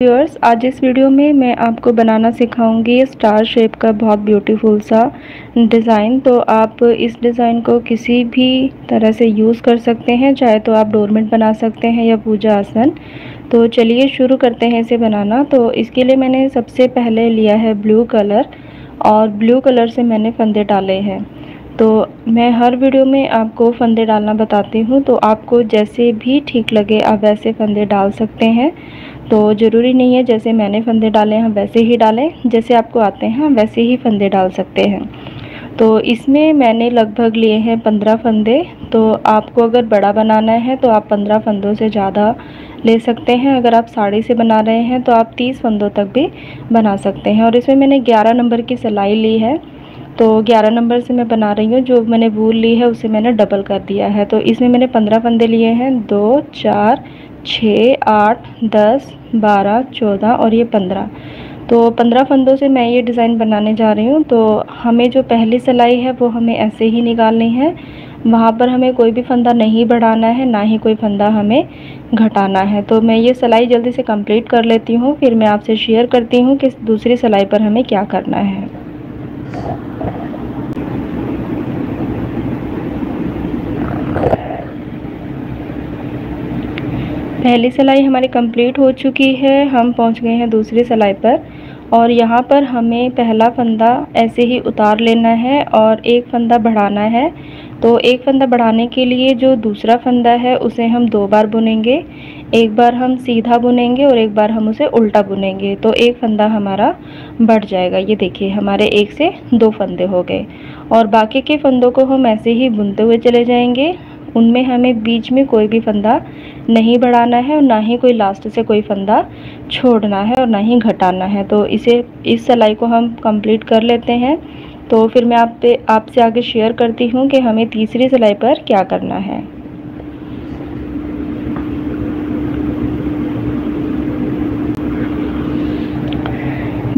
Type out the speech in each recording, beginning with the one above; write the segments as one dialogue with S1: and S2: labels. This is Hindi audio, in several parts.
S1: व्यूअर्स, आज इस वीडियो में मैं आपको बनाना सिखाऊंगी स्टार शेप का बहुत ब्यूटीफुल सा डिज़ाइन। तो आप इस डिज़ाइन को किसी भी तरह से यूज़ कर सकते हैं, चाहे तो आप डोरमेट बना सकते हैं या पूजा आसन। तो चलिए शुरू करते हैं इसे बनाना। तो इसके लिए मैंने सबसे पहले लिया है ब्लू कलर, और ब्लू कलर से मैंने फंदे डाले हैं। तो मैं हर वीडियो में आपको फंदे डालना बताती हूँ, तो आपको जैसे भी ठीक लगे आप वैसे फंदे डाल सकते हैं। तो ज़रूरी नहीं है जैसे मैंने फंदे डाले हैं वैसे ही डालें, जैसे आपको आते हैं वैसे ही फंदे डाल सकते हैं। तो इसमें मैंने लगभग लिए हैं 15 फंदे। तो आपको अगर बड़ा बनाना है तो आप 15 फंदों से ज़्यादा ले सकते हैं। अगर आप साड़ी से बना रहे हैं तो आप 30 फंदों तक भी बना सकते हैं। और इसमें मैंने 11 नंबर की सिलाई ली है, तो 11 नंबर से मैं बना रही हूँ। जो मैंने वूल ली है उसे मैंने डबल कर दिया है। तो इसमें मैंने 15 फंदे लिए हैं, 2 4 6 8 10 12 14 और ये 15। तो 15 फंदों से मैं ये डिज़ाइन बनाने जा रही हूँ। तो हमें जो पहली सिलाई है वो हमें ऐसे ही निकालनी है। वहाँ पर हमें कोई भी फंदा नहीं बढ़ाना है, ना ही कोई फंदा हमें घटाना है। तो मैं ये सिलाई जल्दी से कंप्लीट कर लेती हूँ, फिर मैं आपसे शेयर करती हूँ कि दूसरी सिलाई पर हमें क्या करना है। पहली सिलाई हमारी कंप्लीट हो चुकी है, हम पहुंच गए हैं दूसरी सिलाई पर। और यहाँ पर हमें पहला फंदा ऐसे ही उतार लेना है और एक फंदा बढ़ाना है। तो एक फंदा बढ़ाने के लिए जो दूसरा फंदा है उसे हम 2 बार बुनेंगे। एक बार हम सीधा बुनेंगे और एक बार हम उसे उल्टा बुनेंगे, तो एक फंदा हमारा बढ़ जाएगा। ये देखिए हमारे 1 से 2 फंदे हो गए। और बाकी के फंदों को हम ऐसे ही बुनते हुए चले जाएंगे। उनमें हमें बीच में कोई भी फंदा नहीं बढ़ाना है और ना ही कोई लास्ट से कोई फंदा छोड़ना है और ना ही घटाना है। तो इस सिलाई को हम कंप्लीट कर लेते हैं। तो फिर मैं आपसे आगे शेयर करती हूँ कि हमें तीसरी सिलाई पर क्या करना है।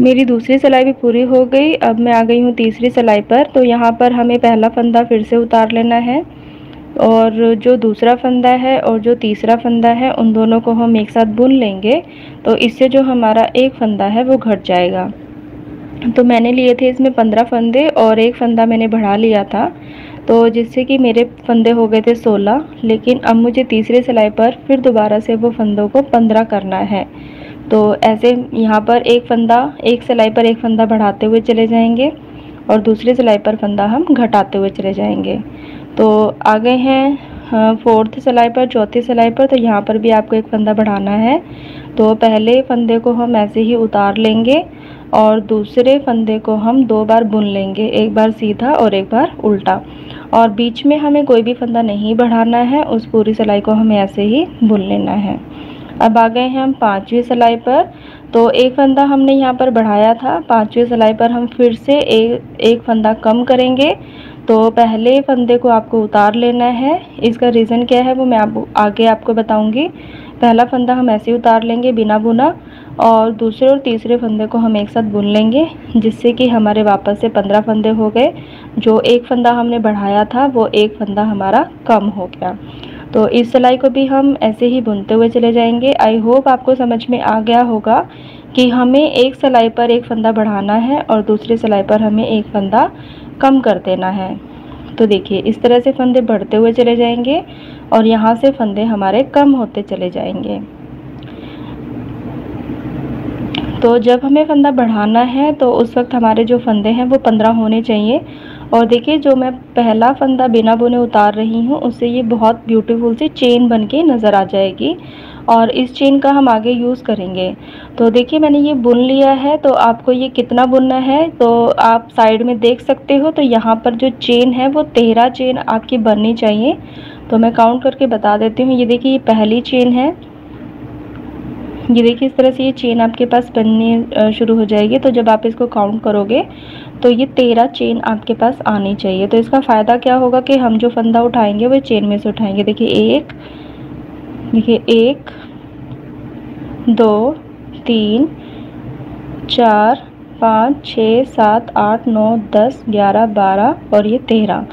S1: मेरी दूसरी सिलाई भी पूरी हो गई। अब मैं आ गई हूँ तीसरी सिलाई पर। तो यहाँ पर हमें पहला फंदा फिर से उतार लेना है, और जो दूसरा फंदा है और जो तीसरा फंदा है उन दोनों को हम एक साथ बुन लेंगे। तो इससे जो हमारा एक फंदा है वो घट जाएगा। तो मैंने लिए थे इसमें 15 फंदे और एक फंदा मैंने बढ़ा लिया था, तो जिससे कि मेरे फंदे हो गए थे 16। लेकिन अब मुझे तीसरी सिलाई पर फिर दोबारा से वो फंदों को 15 करना है। तो ऐसे यहाँ पर एक सिलाई पर एक फंदा बढ़ाते हुए चले जाएंगे और दूसरी सिलाई पर फंदा हम घटाते हुए चले जाएंगे। तो आ गए हैं फोर्थ सिलाई पर, चौथी सिलाई पर। तो यहाँ पर भी आपको एक फंदा बढ़ाना है। तो पहले फंदे को हम ऐसे ही उतार लेंगे और दूसरे फंदे को हम 2 बार बुन लेंगे, एक बार सीधा और एक बार उल्टा। और बीच में हमें कोई भी फंदा नहीं बढ़ाना है, उस पूरी सिलाई को हमें ऐसे ही बुन लेना है। अब आ गए हैं हम 5वीं सिलाई पर। तो एक फंदा हमने यहाँ पर बढ़ाया था, 5वीं सिलाई पर हम फिर से एक फंदा कम करेंगे। तो पहले फंदे को आपको उतार लेना है। इसका रीज़न क्या है वो मैं आगे आपको बताऊंगी। पहला फंदा हम ऐसे ही उतार लेंगे बिना बुना, और दूसरे और तीसरे फंदे को हम एक साथ बुन लेंगे, जिससे कि हमारे वापस से 15 फंदे हो गए। जो एक फंदा हमने बढ़ाया था वो एक फंदा हमारा कम हो गया। तो इस सिलाई को भी हम ऐसे ही बुनते हुए चले जाएंगे। आई होप आपको समझ में आ गया होगा कि हमें एक सिलाई पर एक फंदा बढ़ाना है और दूसरी सिलाई पर हमें एक फंदा कम कर देना है। तो देखिए इस तरह से फंदे बढ़ते हुए चले जाएंगे और यहाँ से फंदे हमारे कम होते चले जाएंगे। तो जब हमें फंदा बढ़ाना है तो उस वक्त हमारे जो फंदे हैं वो 15 होने चाहिए। और देखिए जो मैं पहला फंदा बिना बुने उतार रही हूँ उससे ये बहुत ब्यूटीफुल सी चेन बन के नज़र आ जाएगी, और इस चेन का हम आगे यूज़ करेंगे। तो देखिए मैंने ये बुन लिया है। तो आपको ये कितना बुनना है तो आप साइड में देख सकते हो। तो यहाँ पर जो चेन है वो 13 चेन आपकी बननी चाहिए। तो मैं काउंट करके बता देती हूँ। ये देखिए ये पहली चेन है, ये देखिए इस तरह से ये चेन आपके पास बननी शुरू हो जाएगी। तो जब आप इसको काउंट करोगे तो ये 13 चेन आपके पास आनी चाहिए। तो इसका फ़ायदा क्या होगा कि हम जो फंदा उठाएंगे वो चेन में से उठाएंगे। देखिए एक 2 3 4 5 6 7 8 9 10 11 12 और ये 13।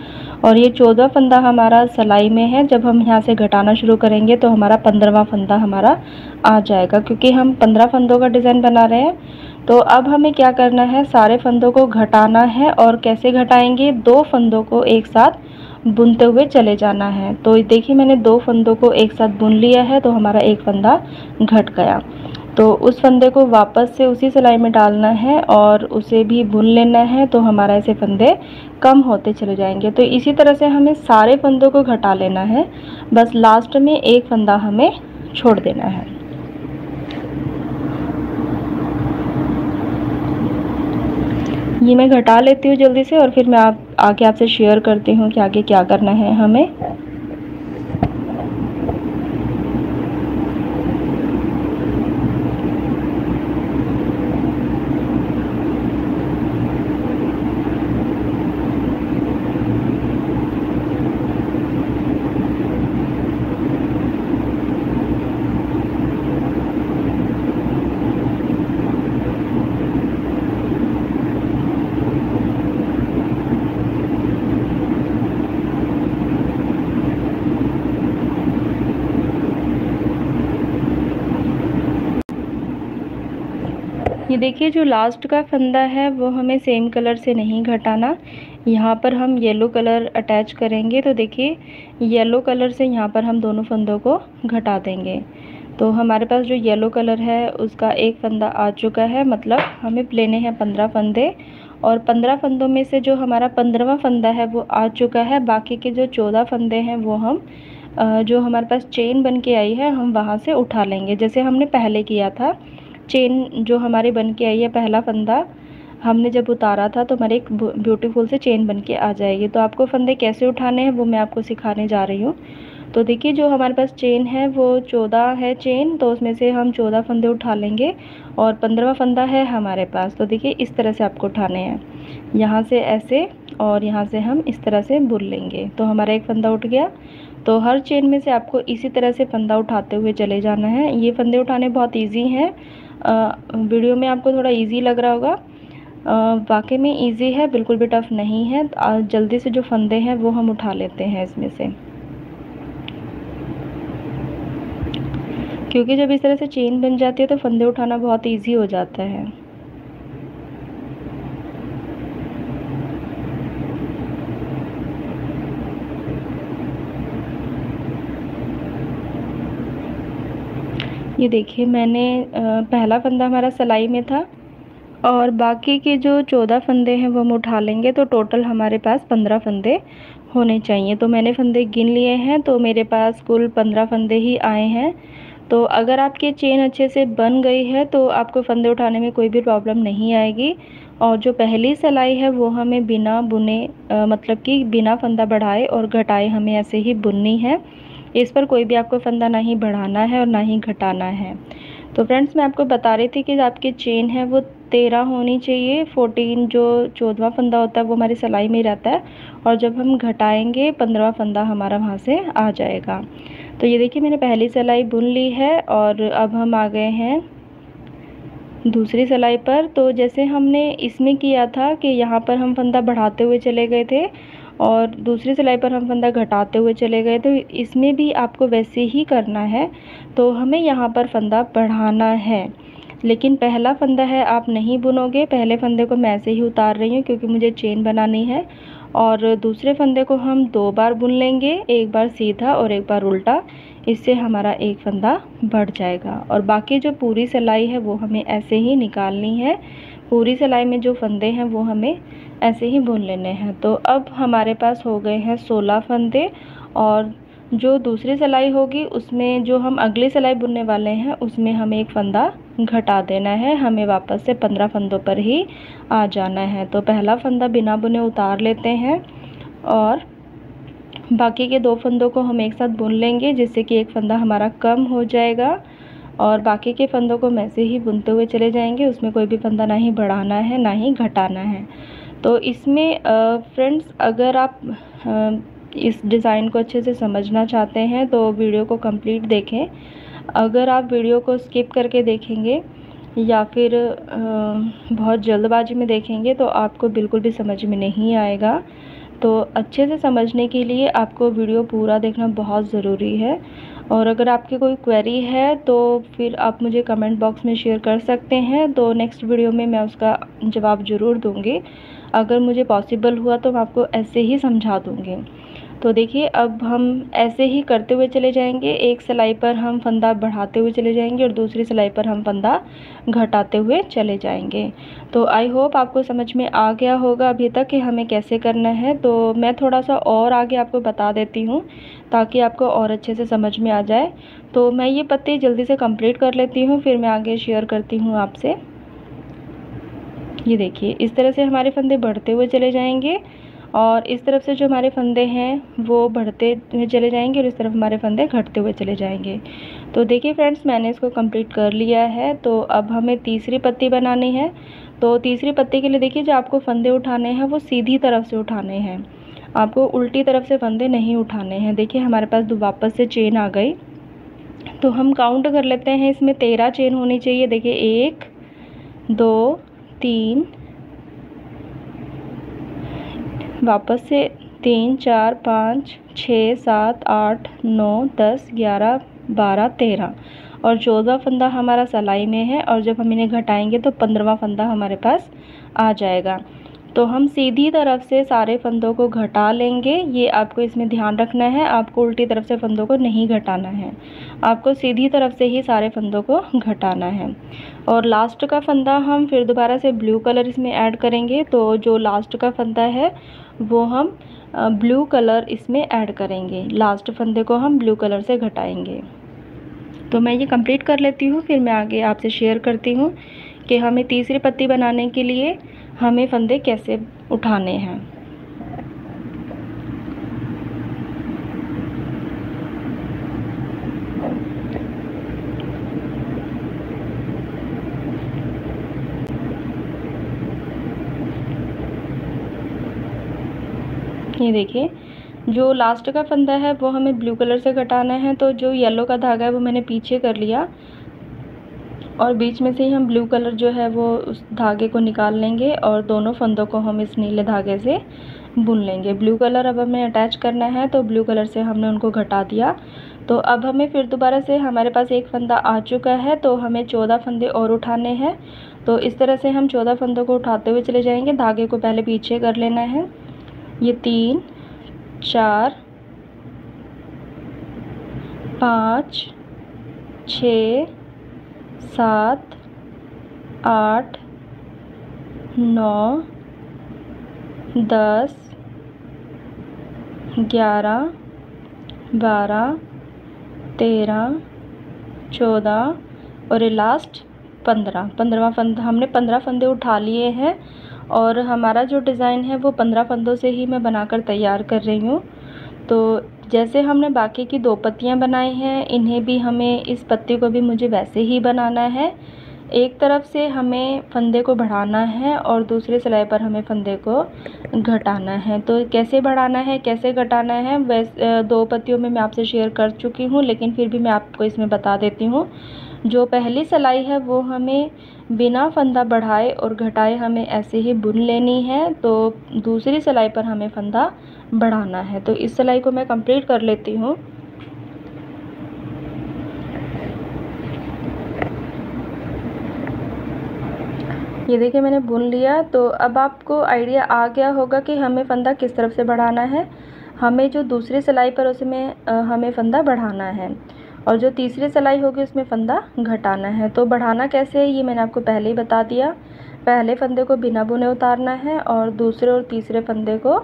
S1: और ये 14 फंदा हमारा सिलाई में है। जब हम यहाँ से घटाना शुरू करेंगे तो हमारा 15वां फंदा हमारा आ जाएगा, क्योंकि हम 15 फंदों का डिज़ाइन बना रहे हैं। तो अब हमें क्या करना है, सारे फंदों को घटाना है। और कैसे घटाएंगे, 2 फंदों को एक साथ बुनते हुए चले जाना है। तो देखिए मैंने 2 फंदों को एक साथ बुन लिया है, तो हमारा एक फंदा घट गया। तो उस फंदे को वापस से उसी सिलाई में डालना है और उसे भी बुन लेना है, तो हमारा ऐसे फंदे कम होते चले जाएंगे। तो इसी तरह से हमें सारे फंदों को घटा लेना है, बस लास्ट में एक फंदा हमें छोड़ देना है। ये मैं घटा लेती हूँ जल्दी से और फिर मैं आगे आपसे शेयर करती हूँ कि आगे क्या करना है हमें। ये देखिए जो लास्ट का फंदा है वो हमें सेम कलर से नहीं घटाना, यहाँ पर हम येलो कलर अटैच करेंगे। तो देखिए येलो कलर से यहाँ पर हम दोनों फंदों को घटा देंगे। तो हमारे पास जो येलो कलर है उसका एक फंदा आ चुका है, मतलब हमें लेने हैं 15 फंदे। और 15 फंदों में से जो हमारा 15वां फंदा है वो आ चुका है। बाकी के जो 14 फंदे हैं वो हम जो हमारे पास चेन बन के आई है हम वहाँ से उठा लेंगे, जैसे हमने पहले किया था। चेन जो हमारी बन के आई है, पहला फंदा हमने जब उतारा था तो हमारे एक ब्यूटीफुल से चेन बन के आ जाएगी। तो आपको फंदे कैसे उठाने हैं वो मैं आपको सिखाने जा रही हूँ। तो देखिए जो हमारे पास चेन है वो 14 है चेन, तो उसमें से हम 14 फंदे उठा लेंगे और 15वां फंदा है हमारे पास। तो देखिए इस तरह से आपको उठाने हैं, यहाँ से ऐसे और यहाँ से हम इस तरह से बुन लेंगे। तो हमारा एक फंदा उठ गया। तो हर चेन में से आपको इसी तरह से फंदा उठाते हुए चले जाना है। ये फंदे उठाने बहुत ईजी हैं। वीडियो में आपको थोड़ा इजी लग रहा होगा, वाकई में इजी है, बिल्कुल भी टफ़ नहीं है। जल्दी से जो फंदे हैं वो हम उठा लेते हैं इसमें से, क्योंकि जब इस तरह से चेन बन जाती है तो फंदे उठाना बहुत इजी हो जाता है। ये देखिए मैंने पहला फंदा हमारा सिलाई में था और बाकी के जो 14 फंदे हैं वो हम उठा लेंगे। तो टोटल हमारे पास 15 फंदे होने चाहिए। तो मैंने फंदे गिन लिए हैं, तो मेरे पास कुल 15 फंदे ही आए हैं। तो अगर आपकी चेन अच्छे से बन गई है तो आपको फंदे उठाने में कोई भी प्रॉब्लम नहीं आएगी। और जो पहली सिलाई है वो हमें बिना बुने मतलब कि बिना फंदा बढ़ाए और घटाए हमें ऐसे ही बुननी है। इस पर कोई भी आपको फंदा ना ही बढ़ाना है और ना ही घटाना है। तो फ्रेंड्स मैं आपको बता रही थी कि आपकी चेन है वो 13 होनी चाहिए। 14 जो 14वां फंदा होता है वो हमारी सिलाई में ही रहता है, और जब हम घटाएंगे 15वां फंदा हमारा वहाँ से आ जाएगा। तो ये देखिए मैंने पहली सिलाई बुन ली है और अब हम आ गए हैं दूसरी सिलाई पर। तो जैसे हमने इसमें किया था कि यहाँ पर हम फंदा बढ़ाते हुए चले गए थे और दूसरी सिलाई पर हम फंदा घटाते हुए चले गए, तो इसमें भी आपको वैसे ही करना है। तो हमें यहाँ पर फंदा बढ़ाना है, लेकिन पहला फंदा है आप नहीं बुनोगे। पहले फंदे को मैं ऐसे ही उतार रही हूँ क्योंकि मुझे चेन बनानी है। और दूसरे फंदे को हम 2 बार बुन लेंगे, एक बार सीधा और एक बार उल्टा। इससे हमारा एक फंदा बढ़ जाएगा और बाकी जो पूरी सिलाई है वो हमें ऐसे ही निकालनी है। पूरी सिलाई में जो फंदे हैं वो हमें ऐसे ही बुन लेने हैं। तो अब हमारे पास हो गए हैं 16 फंदे, और जो दूसरी सिलाई होगी उसमें जो हम अगली सिलाई बुनने वाले हैं उसमें हमें एक फंदा घटा देना है। हमें वापस से 15 फंदों पर ही आ जाना है। तो पहला फंदा बिना बुने उतार लेते हैं और बाकी के 2 फंदों को हम एक साथ बुन लेंगे, जिससे कि एक फंदा हमारा कम हो जाएगा। और बाकी के फंदों को वैसे ही बुनते हुए चले जाएंगे, उसमें कोई भी फंदा ना ही बढ़ाना है ना ही घटाना है। तो इसमें फ्रेंड्स अगर आप इस डिज़ाइन को अच्छे से समझना चाहते हैं तो वीडियो को कंप्लीट देखें। अगर आप वीडियो को स्किप करके देखेंगे या फिर बहुत जल्दबाजी में देखेंगे तो आपको बिल्कुल भी समझ में नहीं आएगा। तो अच्छे से समझने के लिए आपको वीडियो पूरा देखना बहुत ज़रूरी है। और अगर आपकी कोई क्वेरी है तो फिर आप मुझे कमेंट बॉक्स में शेयर कर सकते हैं, तो नेक्स्ट वीडियो में मैं उसका जवाब ज़रूर दूँगी। अगर मुझे पॉसिबल हुआ तो मैं आपको ऐसे ही समझा दूँगी। तो देखिए, अब हम ऐसे ही करते हुए चले जाएंगे। एक सिलाई पर हम फंदा बढ़ाते हुए चले जाएंगे और दूसरी सिलाई पर हम फंदा घटाते हुए चले जाएंगे। तो आई होप आपको समझ में आ गया होगा अभी तक कि हमें कैसे करना है। तो मैं थोड़ा सा और आगे आपको बता देती हूँ ताकि आपको और अच्छे से समझ में आ जाए। तो मैं ये पत्ती जल्दी से कंप्लीट कर लेती हूँ, फिर मैं आगे शेयर करती हूँ आपसे। ये देखिए, इस तरह से हमारे फंदे बढ़ते हुए चले जाएंगे और इस तरफ से जो हमारे फंदे हैं वो बढ़ते हुए चले जाएंगे और इस तरफ हमारे फंदे घटते हुए चले जाएंगे। तो देखिए फ्रेंड्स, मैंने इसको कंप्लीट कर लिया है। तो अब हमें तीसरी पत्ती बनानी है। तो तीसरी पत्ती के लिए देखिए, जो आपको फंदे उठाने हैं वो सीधी तरफ से उठाने हैं, आपको उल्टी तरफ से फंदे नहीं उठाने हैं। देखिए, हमारे पास वापस से चेन आ गई। तो हम काउंट कर लेते हैं, इसमें 13 चेन होनी चाहिए। देखिए, 1 2 3, वापस से 3 4 5 6 7 8 9 10 11 12 13 और 14 फंदा हमारा सिलाई में है। और जब हम इन्हें घटाएंगे तो 15वां फंदा हमारे पास आ जाएगा। तो हम सीधी तरफ से सारे फंदों को घटा लेंगे। ये आपको इसमें ध्यान रखना है, आपको उल्टी तरफ से फंदों को नहीं घटाना है, आपको सीधी तरफ से ही सारे फंदों को घटाना है। और लास्ट का फंदा हम फिर दोबारा से ब्लू कलर इसमें ऐड करेंगे। तो जो लास्ट का फंदा है वो हम ब्लू कलर इसमें ऐड करेंगे। लास्ट फंदे को हम ब्लू कलर से घटाएंगे। तो मैं ये कंप्लीट कर लेती हूँ, फिर मैं आगे आपसे शेयर करती हूँ कि हमें तीसरी पत्ती बनाने के लिए हमें फंदे कैसे उठाने हैं। ये देखिए, जो लास्ट का फंदा है वो हमें ब्लू कलर से घटाना है। तो जो येलो का धागा है वो मैंने पीछे कर लिया और बीच में से ही हम ब्लू कलर जो है वो उस धागे को निकाल लेंगे और दोनों फंदों को हम इस नीले धागे से बुन लेंगे। ब्लू कलर अब हमें अटैच करना है, तो ब्लू कलर से हमने उनको घटा दिया। तो अब हमें फिर दोबारा से, हमारे पास एक फंदा आ चुका है, तो हमें 14 फंदे और उठाने हैं। तो इस तरह से हम 14 फंदों को उठाते हुए चले जाएंगे। धागे को पहले पीछे कर लेना है। ये 3 4 5 6 7 8 9 10 11 12 13 14 और ये लास्ट 15वां फंदा। हमने 15 फंदे उठा लिए हैं और हमारा जो डिज़ाइन है वो 15 फंदों से ही मैं बनाकर तैयार कर रही हूँ। तो जैसे हमने बाकी की 2 पत्तियाँ बनाई हैं, इन्हें भी हमें, इस पत्ती को भी मुझे वैसे ही बनाना है। एक तरफ से हमें फंदे को बढ़ाना है और दूसरे सिलाई पर हमें फंदे को घटाना है। तो कैसे बढ़ाना है, कैसे घटाना है, वैसे 2 पत्तियों में मैं आपसे शेयर कर चुकी हूँ, लेकिन फिर भी मैं आपको इसमें बता देती हूँ। जो पहली सिलाई है वो हमें बिना फंदा बढ़ाए और घटाए हमें ऐसे ही बुन लेनी है। तो दूसरी सिलाई पर हमें फंदा बढ़ाना है। तो इस सिलाई को मैं कंप्लीट कर लेती हूँ। ये देखिए, मैंने बुन लिया। तो अब आपको आइडिया आ गया होगा कि हमें फंदा किस तरफ से बढ़ाना है। हमें जो दूसरी सिलाई पर उसमें हमें फंदा बढ़ाना है और जो तीसरी सिलाई होगी उसमें फंदा घटाना है। तो बढ़ाना कैसे है ये मैंने आपको पहले ही बता दिया। पहले फंदे को बिना बुने उतारना है और दूसरे और तीसरे फंदे को,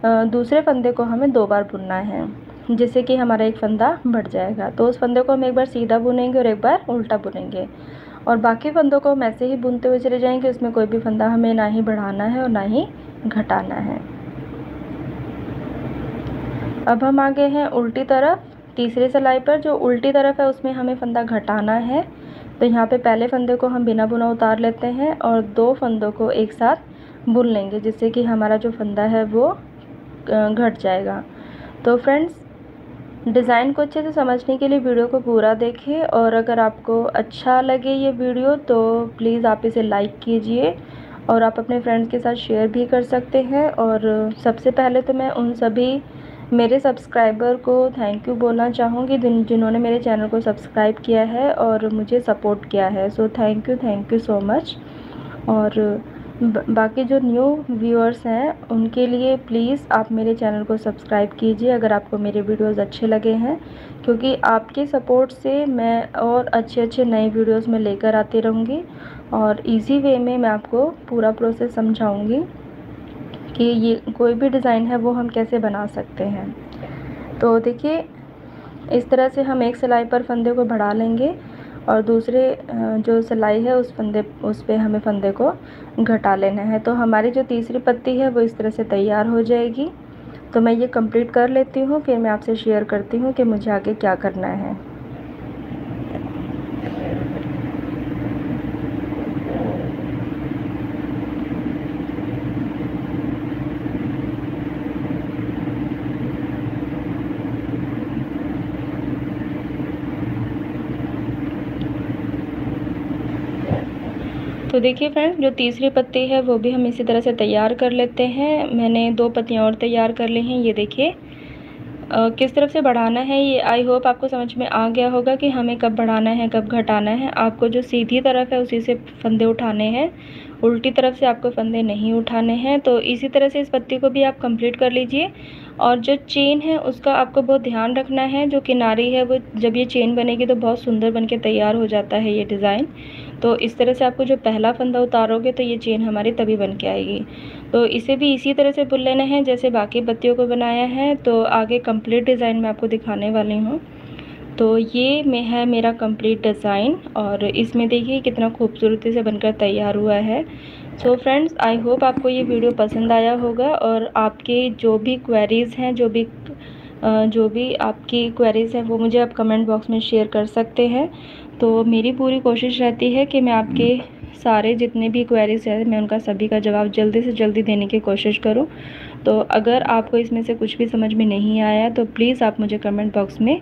S1: दूसरे फंदे को हमें 2 बार बुनना है, जिससे कि हमारा एक फंदा बढ़ जाएगा। तो उस फंदे को हम एक बार सीधा बुनेंगे और एक बार उल्टा बुनेंगे और बाकी फंदों को हम ऐसे ही बुनते हुए चले जाएंगे। उसमें कोई भी फंदा हमें ना ही बढ़ाना है और ना ही घटाना है। अब हम आगे हैं उल्टी तरफ। तीसरी सिलाई पर जो उल्टी तरफ है उसमें हमें फंदा घटाना है। तो यहाँ पे पहले फंदे को हम बिना बुना उतार लेते हैं और 2 फंदों को एक साथ बुन लेंगे, जिससे कि हमारा जो फंदा है वो घट जाएगा। तो फ्रेंड्स, डिज़ाइन को अच्छे से समझने के लिए वीडियो को पूरा देखें और अगर आपको अच्छा लगे ये वीडियो तो प्लीज़ आप इसे लाइक कीजिए और आप अपने फ्रेंड्स के साथ शेयर भी कर सकते हैं। और सबसे पहले तो मैं उन सभी मेरे सब्सक्राइबर को थैंक यू बोलना चाहूँगी जिन्होंने मेरे चैनल को सब्सक्राइब किया है और मुझे सपोर्ट किया है। So thank you so much. और बाकी जो न्यू व्यूअर्स हैं उनके लिए प्लीज़ आप मेरे चैनल को सब्सक्राइब कीजिए अगर आपको मेरे वीडियोस अच्छे लगे हैं, क्योंकि आपके सपोर्ट से मैं और अच्छे नए वीडियोस में लेकर आती रहूँगी और इजी वे में मैं आपको पूरा प्रोसेस समझाऊँगी कि ये कोई भी डिज़ाइन है वो हम कैसे बना सकते हैं। तो देखिए, इस तरह से हम एक सिलाई पर फंदे को बढ़ा लेंगे और दूसरे जो सिलाई है उस पे हमें फंदे को घटा लेना है। तो हमारी जो तीसरी पत्ती है वो इस तरह से तैयार हो जाएगी। तो मैं ये कंप्लीट कर लेती हूँ, फिर मैं आपसे शेयर करती हूँ कि मुझे आगे क्या करना है। तो देखिए फ्रेंड्स, जो तीसरी पत्ती है वो भी हम इसी तरह से तैयार कर लेते हैं। मैंने 2 पत्तियाँ और तैयार कर ली हैं। ये देखिए किस तरफ से बढ़ाना है, ये आई होप आपको समझ में आ गया होगा कि हमें कब बढ़ाना है कब घटाना है। आपको जो सीधी तरफ है उसी से फंदे उठाने हैं, उल्टी तरफ से आपको फंदे नहीं उठाने हैं। तो इसी तरह से इस पत्ती को भी आप कंप्लीट कर लीजिए। और जो चेन है उसका आपको बहुत ध्यान रखना है। जो किनारी है वो जब ये चेन बनेगी तो बहुत सुंदर बन के तैयार हो जाता है ये डिज़ाइन। तो इस तरह से आपको जो पहला फंदा उतारोगे तो ये चेन हमारी तभी बन के आएगी। तो इसे भी इसी तरह से बुन लेना है जैसे बाकी पत्तियों को बनाया है। तो आगे कंप्लीट डिज़ाइन मैं आपको दिखाने वाली हूँ। तो ये है मेरा कंप्लीट डिज़ाइन और इसमें देखिए कितना खूबसूरती से बनकर तैयार हुआ है। सो फ्रेंड्स, आई होप आपको ये वीडियो पसंद आया होगा और आपके जो भी क्वेरीज़ हैं, जो भी आपकी क्वेरीज़ हैं वो मुझे आप कमेंट बॉक्स में शेयर कर सकते हैं। तो मेरी पूरी कोशिश रहती है कि मैं आपके सारे जितने भी क्वेरीज़ हैं मैं उनका सभी का जवाब जल्दी से जल्दी देने की कोशिश करूं। तो अगर आपको इसमें से कुछ भी समझ में नहीं आया तो प्लीज़ आप मुझे कमेंट बॉक्स में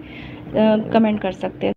S1: कमेंट कर सकते हैं।